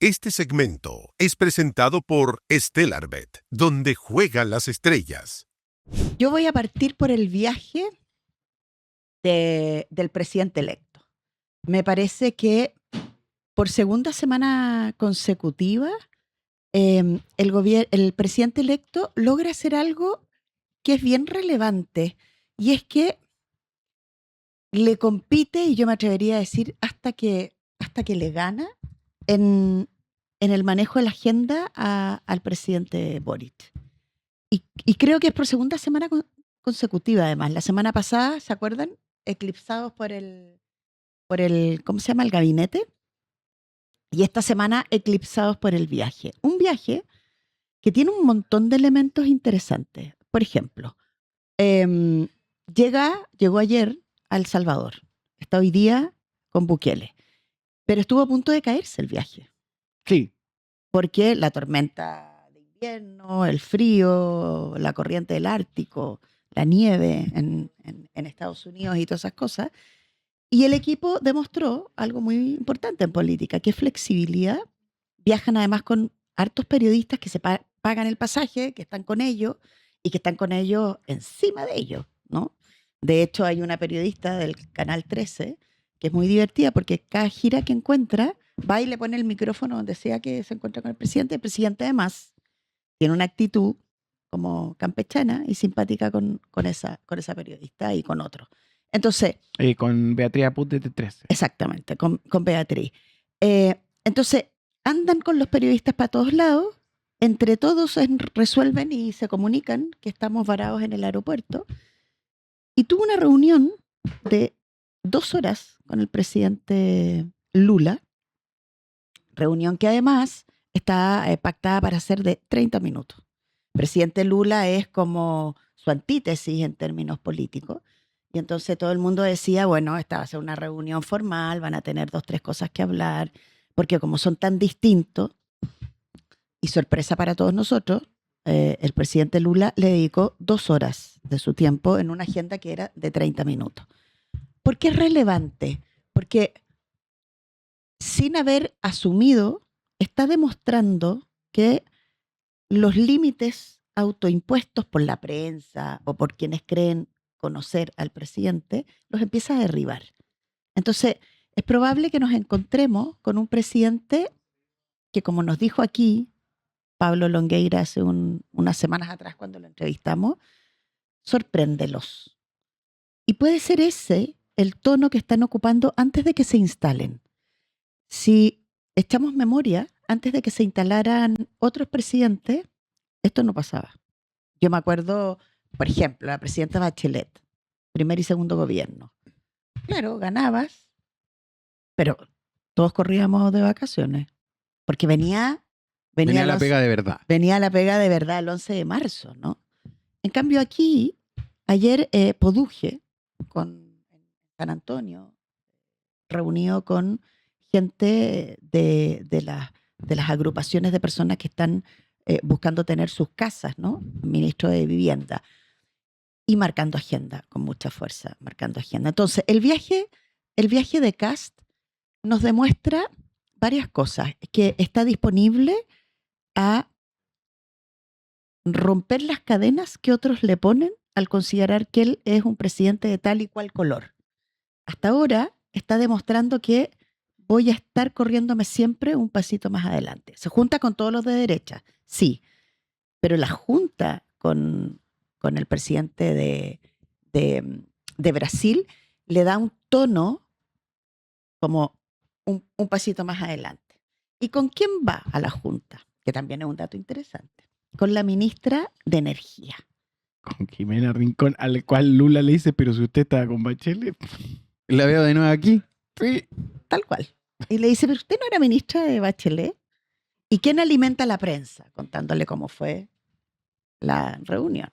Este segmento es presentado por Stellarbet, donde juegan las estrellas. Yo voy a partir por el viaje del presidente electo. Me parece que por segunda semana consecutiva el presidente electo logra hacer algo que es bien relevante, y es que le compite, y yo me atrevería a decir hasta que le gana en el manejo de la agenda al presidente Boric. Y creo que es por segunda semana consecutiva, además. La semana pasada, ¿se acuerdan? Eclipsados por el, ¿cómo se llama? El gabinete. Y esta semana eclipsados por el viaje. Un viaje que tiene un montón de elementos interesantes. Por ejemplo, llegó ayer a El Salvador. Está hoy día con Bukele. Pero estuvo a punto de caerse el viaje. Sí. Porque la tormenta de invierno, el frío, la corriente del Ártico, la nieve en Estados Unidos y todas esas cosas. Y el equipo demostró algo muy importante en política, que es flexibilidad. Viajan además con hartos periodistas que se pagan el pasaje, que están con ellos y que están con ellos encima de ellos, ¿no? De hecho, hay una periodista del Canal 13 que es muy divertida porque cada gira que encuentra va y le pone el micrófono donde sea que se encuentra con el presidente. El presidente además tiene una actitud como campechana y simpática con esa periodista y con otros. Entonces, Con Beatriz Aput de T13. exactamente, con Beatriz. Entonces, andan con los periodistas para todos lados, entre todos resuelven y se comunican que estamos varados en el aeropuerto. Y tuvo una reunión de 2 horas con el presidente Lula, reunión que además está pactada para ser de 30 minutos. El presidente Lula es como su antítesis en términos políticos. Y entonces todo el mundo decía, bueno, esta va a ser una reunión formal, van a tener 2, 3 cosas que hablar, porque como son tan distintos, y sorpresa para todos nosotros, el presidente Lula le dedicó 2 horas de su tiempo en una agenda que era de 30 minutos. ¿Por qué es relevante? Porque sin haber asumido, está demostrando que los límites autoimpuestos por la prensa o por quienes creen conocer al presidente, los empieza a derribar. Entonces, es probable que nos encontremos con un presidente que, como nos dijo aquí Pablo Longueira hace unas semanas atrás cuando lo entrevistamos, sorpréndelos. Y puede ser ese el tono que están ocupando antes de que se instalen. Si echamos memoria, antes de que se instalaran otros presidentes, esto no pasaba. Yo me acuerdo, por ejemplo, la presidenta Bachelet, primer y segundo gobierno. Claro, ganabas, pero todos corríamos de vacaciones, porque venía la pega de verdad. Venía la pega de verdad el 11 de marzo, ¿no? En cambio aquí, ayer Poduje, en San Antonio, reunido con gente de las agrupaciones de personas que están buscando tener sus casas, ¿no? Ministro de Vivienda. Y marcando agenda, con mucha fuerza, marcando agenda. Entonces, el viaje de Kast nos demuestra varias cosas, que está disponible a romper las cadenas que otros le ponen al considerar que él es un presidente de tal y cual color. Hasta ahora está demostrando que voy a estar corriéndome siempre un pasito más adelante. Se junta con todos los de derecha, sí, pero la junta con el presidente de Brasil le da un tono como un pasito más adelante. ¿Y con quién va a la junta? Que también es un dato interesante. Con la ministra de Energía. Con Jimena Rincón, al cual Lula le dice, pero si usted está con Bachelet, la veo de nuevo aquí. Sí. Tal cual. Y le dice, pero usted no era ministra de Bachelet. ¿Y quién alimenta a la prensa? Contándole cómo fue la reunión.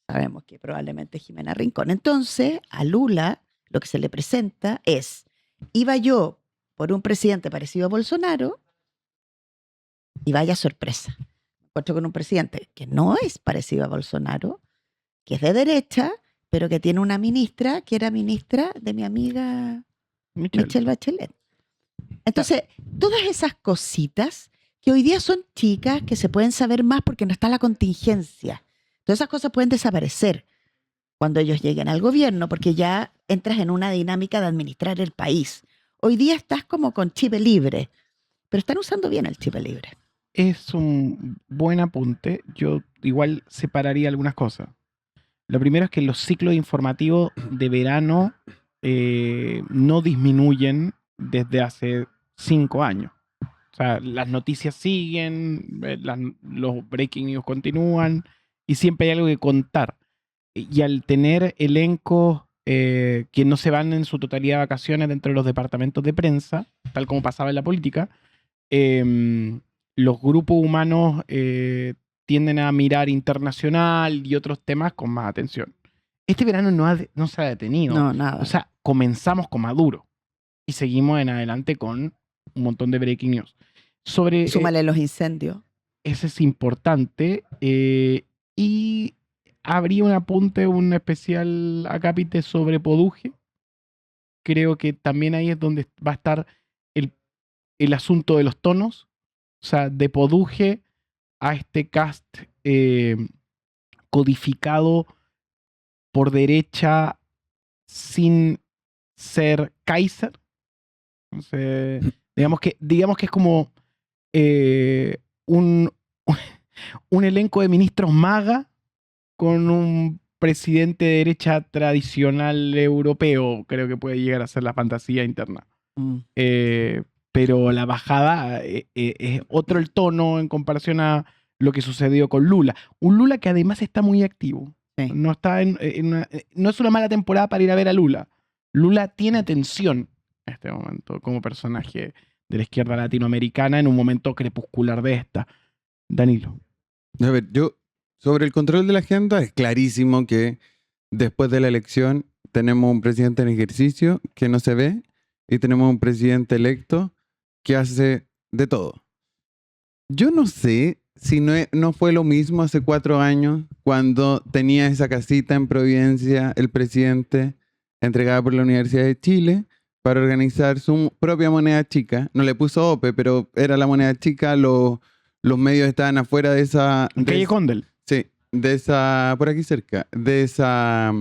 Sabemos que probablemente Jimena Rincón. Entonces, a Lula lo que se le presenta es, iba yo por un presidente parecido a Bolsonaro, y vaya sorpresa. Me encuentro con un presidente que no es parecido a Bolsonaro, que es de derecha, pero que tiene una ministra que era ministra de mi amiga Michelle Bachelet. Entonces, todas esas cositas que hoy día son chicas, que se pueden saber más porque no está la contingencia. Todas esas cosas pueden desaparecer cuando ellos lleguen al gobierno, porque ya entras en una dinámica de administrar el país. Hoy día estás como con chip libre, pero están usando bien el chip libre. Es un buen apunte. Yo igual separaría algunas cosas. Lo primero es que los ciclos informativos de verano no disminuyen desde hace 5 años. O sea, las noticias siguen, los breaking news continúan y siempre hay algo que contar. Y al tener elencos que no se van en su totalidad de vacaciones dentro de los departamentos de prensa, tal como pasaba en la política, los grupos humanos tienden a mirar internacional y otros temas con más atención. Este verano no se ha detenido. No, nada. O sea, comenzamos con Maduro y seguimos en adelante con un montón de breaking news. Súmale los incendios. Ese es importante. Y habría un apunte, un especial acápite sobre Poduje. Creo que también ahí es donde va a estar el asunto de los tonos. O sea, de Poduje a este cast codificado por derecha sin ser Kaiser. Entonces, digamos que es como un elenco de ministros maga con un presidente de derecha tradicional europeo. Creo que puede llegar a ser la fantasía interna. Pero la bajada es otro el tono en comparación a lo que sucedió con Lula. Un Lula que además está muy activo. Sí. No está no es una mala temporada para ir a ver a Lula. Lula tiene atención en este momento como personaje de la izquierda latinoamericana en un momento crepuscular de esta. Danilo. A ver, sobre el control de la agenda, es clarísimo que después de la elección tenemos un presidente en ejercicio que no se ve y tenemos un presidente electo que hace de todo. Yo no sé si no fue lo mismo hace 4 años cuando tenía esa casita en Providencia el presidente entregada por la Universidad de Chile para organizar su propia moneda chica. No le puso OPE, pero era la moneda chica. Los medios estaban afuera de esa... ¿En calle Condel? Sí, de esa... por aquí cerca. De esa...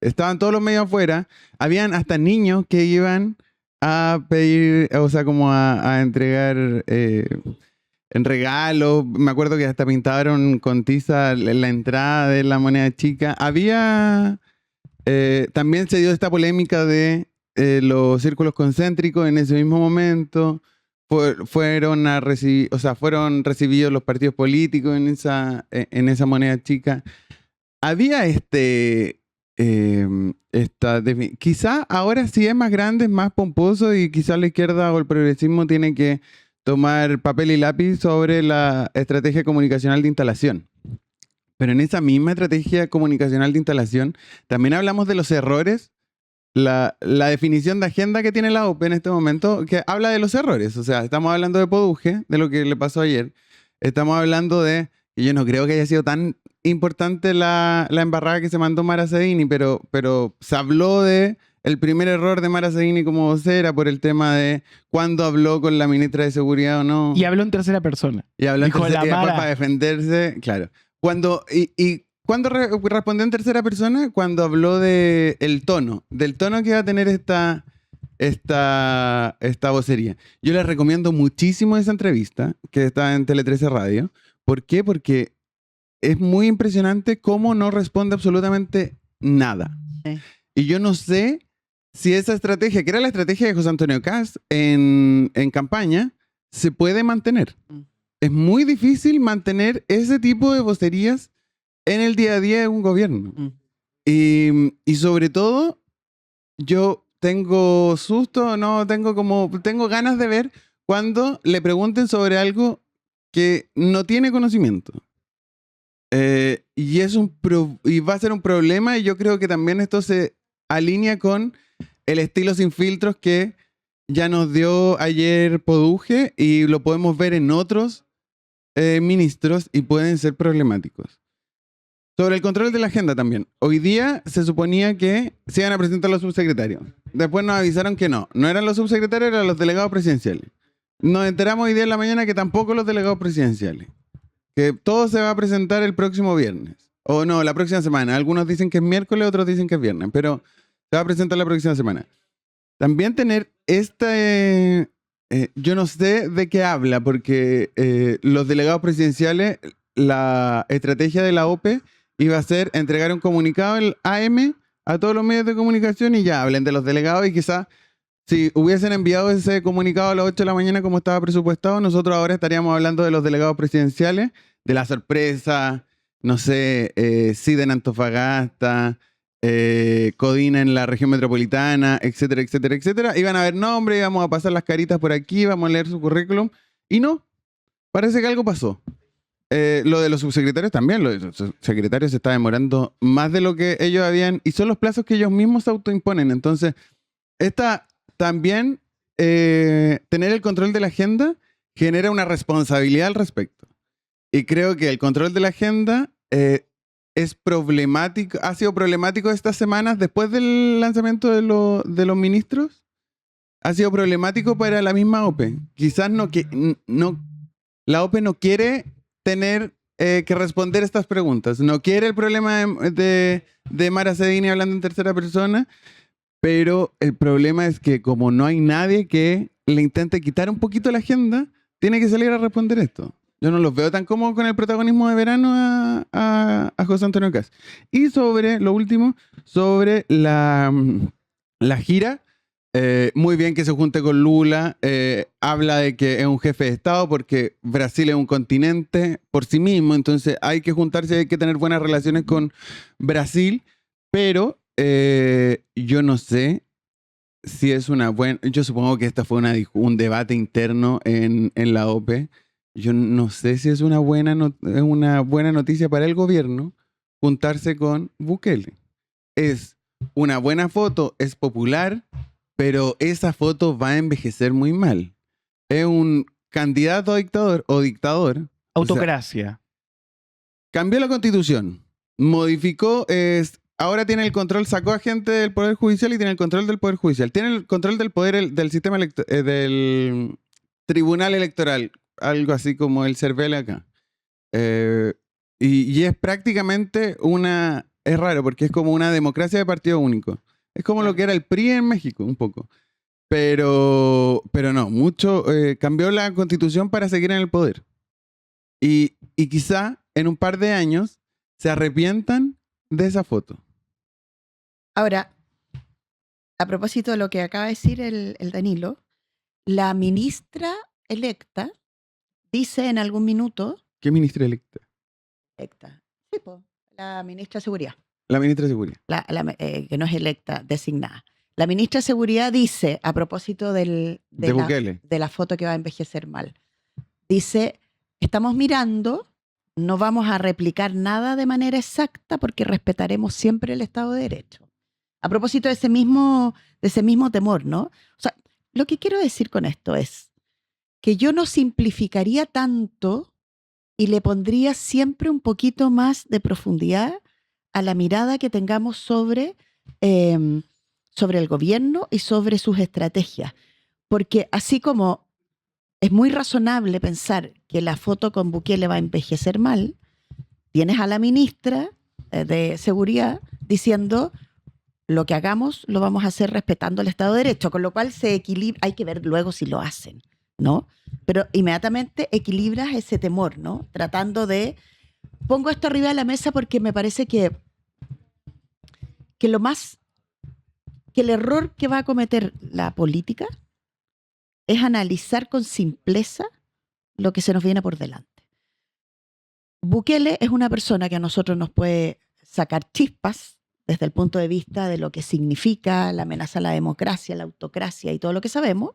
estaban todos los medios afuera. Habían hasta niños que iban a pedir, o sea, como a entregar en regalo. Me acuerdo que hasta pintaron con tiza la entrada de la moneda chica. Había... también se dio esta polémica de los círculos concéntricos en ese mismo momento. Fueron recibidos los partidos políticos en esa moneda chica. Había quizá ahora sí es más grande, es más pomposo y quizá la izquierda o el progresismo tiene que tomar papel y lápiz sobre la estrategia comunicacional de instalación. Pero en esa misma estrategia comunicacional de instalación también hablamos de los errores. La definición de agenda que tiene la OPE en este momento, que habla de los errores. O sea, estamos hablando de Poduje, de lo que le pasó ayer. Estamos hablando de... Y yo no creo que haya sido tan importante la embarrada que se mandó Mara Sedini, pero se habló de el primer error de Mara Sedini como vocera por el tema de cuándo habló con la ministra de Seguridad o no. Y habló en tercera persona. Y habló Dijo en tercera la Mara. para defenderse, claro. ¿Cuándo respondió en tercera persona? Cuando habló del tono que iba a tener esta vocería. Yo les recomiendo muchísimo esa entrevista que está en Tele 13 Radio. ¿Por qué? Porque es muy impresionante cómo no responde absolutamente nada. Sí. Y yo no sé si esa estrategia, que era la estrategia de José Antonio Kast en campaña, se puede mantener. Es muy difícil mantener ese tipo de vocerías en el día a día de un gobierno. Y sobre todo, yo tengo susto, tengo ganas de ver cuando le pregunten sobre algo que no tiene conocimiento. Y va a ser un problema, y yo creo que también esto se alinea con el estilo sin filtros que ya nos dio ayer Poduje, y lo podemos ver en otros ministros y pueden ser problemáticos. Sobre el control de la agenda también. Hoy día se suponía que se iban a presentar los subsecretarios. después nos avisaron que no eran los subsecretarios, eran los delegados presidenciales. Nos enteramos hoy día en la mañana que tampoco los delegados presidenciales. Que todo se va a presentar el próximo viernes. O no, la próxima semana. Algunos dicen que es miércoles, otros dicen que es viernes. Pero se va a presentar la próxima semana. También tener yo no sé de qué habla, porque los delegados presidenciales, la estrategia de la OPE iba a ser entregar un comunicado el AM a todos los medios de comunicación y ya hablen de los delegados y quizás si hubiesen enviado ese comunicado a las 8 de la mañana como estaba presupuestado, nosotros ahora estaríamos hablando de los delegados presidenciales, de la sorpresa, no sé, SIDA en Antofagasta, Codina en la región metropolitana, etcétera, etcétera, etcétera. Iban a ver nombres, íbamos a pasar las caritas por aquí, vamos a leer su currículum. Y no, parece que algo pasó. Lo de los subsecretarios también, lo de los subsecretarios se está demorando más de lo que ellos habían, y son los plazos que ellos mismos se autoimponen. Entonces, también tener el control de la agenda genera una responsabilidad al respecto. Y creo que el control de la agenda es problemático, ha sido problemático estas semanas después del lanzamiento de los ministros. Ha sido problemático para la misma OPE. Quizás la OPE no quiere tener que responder estas preguntas. No quiere el problema de Mara Cedini hablando en tercera persona, pero el problema es que como no hay nadie que le intente quitar un poquito la agenda, tiene que salir a responder esto. Yo no los veo tan cómodos con el protagonismo de verano a José Antonio Kast. Y sobre lo último, sobre la gira, muy bien que se junte con Lula, habla de que es un jefe de Estado porque Brasil es un continente por sí mismo, entonces hay que juntarse, hay que tener buenas relaciones con Brasil, pero yo no sé si es una buena... Yo supongo que esta fue un debate interno en la OPE. Yo no sé si es una buena noticia para el gobierno juntarse con Bukele. Es una buena foto, es popular, pero esa foto va a envejecer muy mal. Es un candidato a dictador o dictador. Autocracia. O sea, cambió la constitución, modificó, ahora tiene el control, sacó a gente del Poder Judicial y tiene el control del Poder Judicial. Tiene el control del poder del sistema del Tribunal Electoral, algo así como el CERVEL acá. Y es prácticamente es raro porque es como una democracia de partido único. Es como lo que era el PRI en México, un poco. Pero no, cambió la constitución para seguir en el poder. Y quizá en un par de años se arrepientan de esa foto. Ahora, a propósito de lo que acaba de decir el Danilo, la ministra electa dice en algún minuto... ¿Qué ministra electa? Sí, la ministra de Seguridad. La ministra de Seguridad. Que no es electa, designada. La ministra de Seguridad dice, a propósito de la foto que va a envejecer mal, dice, estamos mirando, no vamos a replicar nada de manera exacta porque respetaremos siempre el Estado de Derecho. A propósito de ese mismo temor, ¿no? O sea, lo que quiero decir con esto es que yo no simplificaría tanto y le pondría siempre un poquito más de profundidad a la mirada que tengamos sobre el gobierno y sobre sus estrategias. Porque así como es muy razonable pensar que la foto con Bukele va a envejecer mal, tienes a la ministra de Seguridad diciendo lo que hagamos lo vamos a hacer respetando el Estado de Derecho, con lo cual se equilibra, hay que ver luego si lo hacen, ¿no? Pero inmediatamente equilibras ese temor, ¿no? Tratando de... Pongo esto arriba de la mesa porque me parece que el error que va a cometer la política es analizar con simpleza lo que se nos viene por delante. Bukele es una persona que a nosotros nos puede sacar chispas desde el punto de vista de lo que significa la amenaza a la democracia, la autocracia y todo lo que sabemos.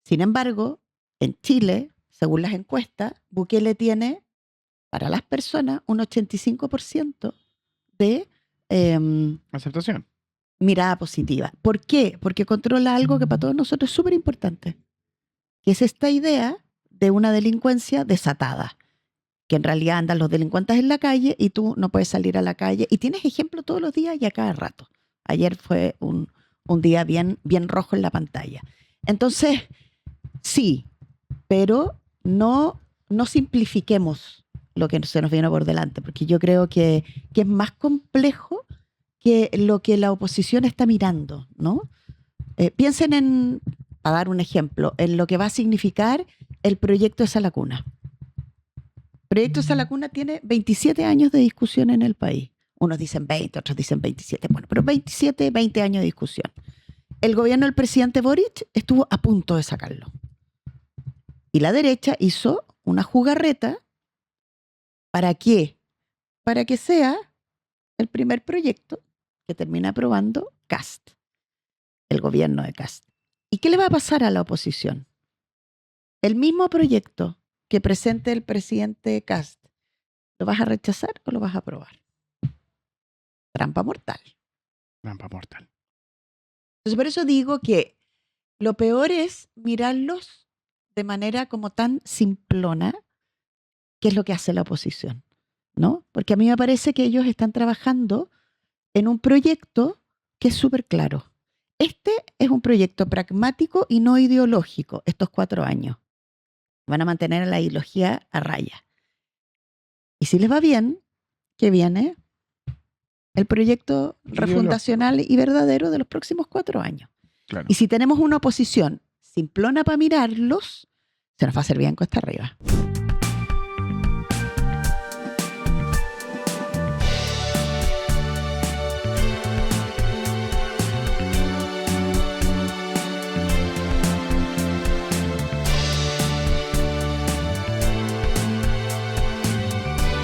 Sin embargo, en Chile, según las encuestas, Bukele tiene para las personas un 85% de aceptación. Mirada positiva. ¿Por qué? Porque controla algo que para todos nosotros es súper importante, que es esta idea de una delincuencia desatada, que en realidad andan los delincuentes en la calle y tú no puedes salir a la calle y tienes ejemplo todos los días y a cada rato. Ayer fue un un día bien, bien rojo en la pantalla. Entonces, sí, pero no simplifiquemos lo que se nos viene por delante, porque yo creo que es más complejo que lo que la oposición está mirando, ¿no? Piensen en, para dar un ejemplo, en lo que va a significar el proyecto de Sala Cuna. El proyecto de Sala Cuna tiene 27 años de discusión en el país. Unos dicen 20, otros dicen 27. Bueno, pero 27, 20 años de discusión. El gobierno del presidente Boric estuvo a punto de sacarlo. Y la derecha hizo una jugarreta. ¿Para qué? Para que sea el primer proyecto que termina aprobando Kast, el gobierno de Kast. ¿Y qué le va a pasar a la oposición? El mismo proyecto que presente el presidente Kast, ¿lo vas a rechazar o lo vas a aprobar? Trampa mortal. Trampa mortal. Entonces, por eso digo que lo peor es mirarlos de manera como tan simplona, que es lo que hace la oposición, ¿no? Porque a mí me parece que ellos están trabajando en un proyecto que es súper claro. Este es un proyecto pragmático y no ideológico, estos 4 años. Van a mantener a la ideología a raya. Y si les va bien, ¿qué viene? El proyecto refundacional y verdadero de los próximos 4 años. Claro. Y si tenemos una oposición simplona para mirarlos, se nos va a hacer bien cuesta arriba.